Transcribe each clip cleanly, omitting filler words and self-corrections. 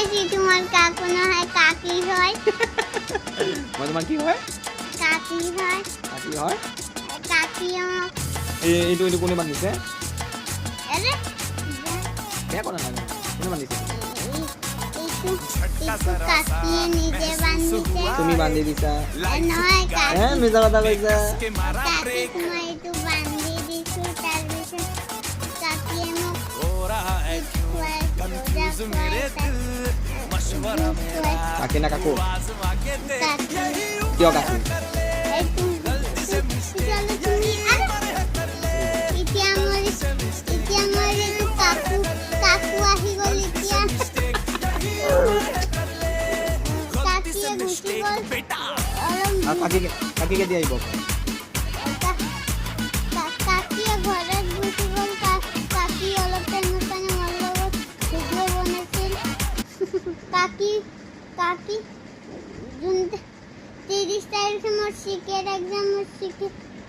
guys তোমাৰ কাকু না হয় কাকি হয় মই তোমাৰ কি হয় কাকি হয় কাকি হয় কাকি আমাক এইটো কোনে বান্ধিছে আরে বেয়া কৰা নাই কোনে বান্ধিছে এইটো কাকিয়ে নিজে বান্ধিছে তুমি বান্ধি দিছা নহয় কাকি মিছা কথা কৈছা কাকি তোমাৰ এইটো বান্ধি দিছো তাৰপিছত কাকিয়ে মোক কাকি না কাকু কাকি কিয় কাকু এতিয়া মোৰ এইটো কাকু আহি গ'ল এতিয়া কাকিয়ে গুচি গ'ল আৰু কাকিকে দি আহিব কাকিয়ে ঘৰত গুচি গ'ল কাকি অলপ টাইমৰ কাৰণে মোৰ লগত ভিডিঅ' বনাইছিল কাকি যোন 30 তাৰিখে মোৰ চিকেট এক্সাম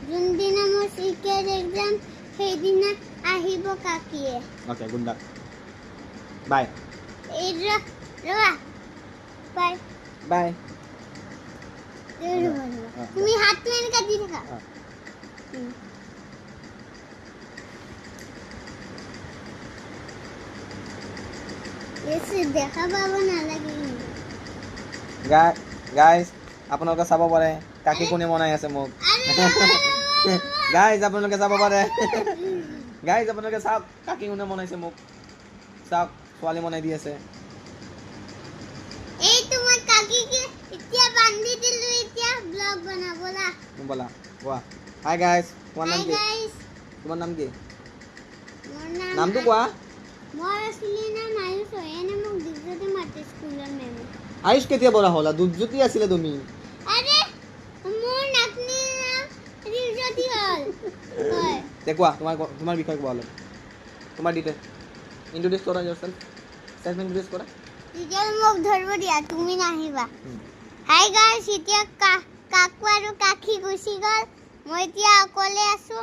যোনদিনা মোৰ চিকেট এক্সাম সেইদিনা আহিব কাকিয়ে ওকে গুড লাক বাই এই ৰবা বাই বাই তুমি হাতটো এনেকা দি থাকা এসে দেখা পাবো নালাগে গাইজ আপোনালোকে চাব পাৰে কাকি কোনে মনাই আছে মোক গাইজ আপোনালোকে চাব পাৰে গাইজ আপোনালোকে চাওক কাকি কোনে মনাইছে মোক চাওক ছোৱালী মনাই দি আছে এই তোমাৰ কাকিকে এতিয়া বান্ধি দিলো এতিয়া ব্লগ বনাবলা বলা কোৱা হাই গাইজ তোমাৰ নাম হাই কি গাইস তোমাৰ নাম কি মোৰ নামটো কোৱা মোৰ আছিলে না মায়ুস এনে মোক দিগজতে মাতে স্কুলৰ মেমে আয়ুষ কেতিয়া বৰা হ'লা দুৰ্জ্যোতি আছিলে তুমি আৰে মোৰ নাতনি দিগজতি হল হয় তে কোৱা তোমাৰ বিষয়ে কোৱা অলপ তোমাৰ ডিটেইল ইন্ট্ৰোডিউস কৰা yourself সেলফ ইন্ট্ৰোডিউস কৰা টিচাৰ মোক ধৰিব দিয়া তুমি নাহিবা হাই গাইস এতিয়া কাকু আৰু কাকি গুচি গ'ল মই এতিয়া অকলে আছো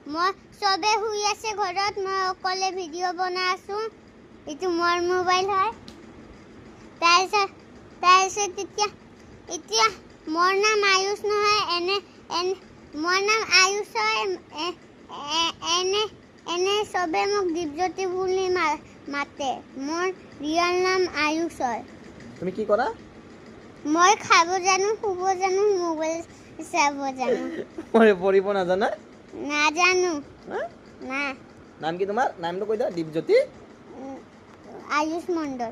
মই চবে শুই আছে ঘৰত মই অকলে ভিডিঅ' বনাই আছো এইটো মোৰ মোবাইল হয় তাৰপিছত এতিয়া মোৰ নাম আয়ুষ নহয় মোৰ নাম আয়ুষ হয় এনে চবে মোক দীপজ্যোতি বুলি মাতে মোৰ ৰিয়েল নাম আয়ুষ হয় তুমি কি কৰা মই খাব জানো শুব জানো মোবাইল চাব জানো মই পঢ়িব নাজানা নাজানো না নাম কি তোমাৰ নামটো কৈ দিয়া দীপজ্যোতি আয়ুষ মণ্ডল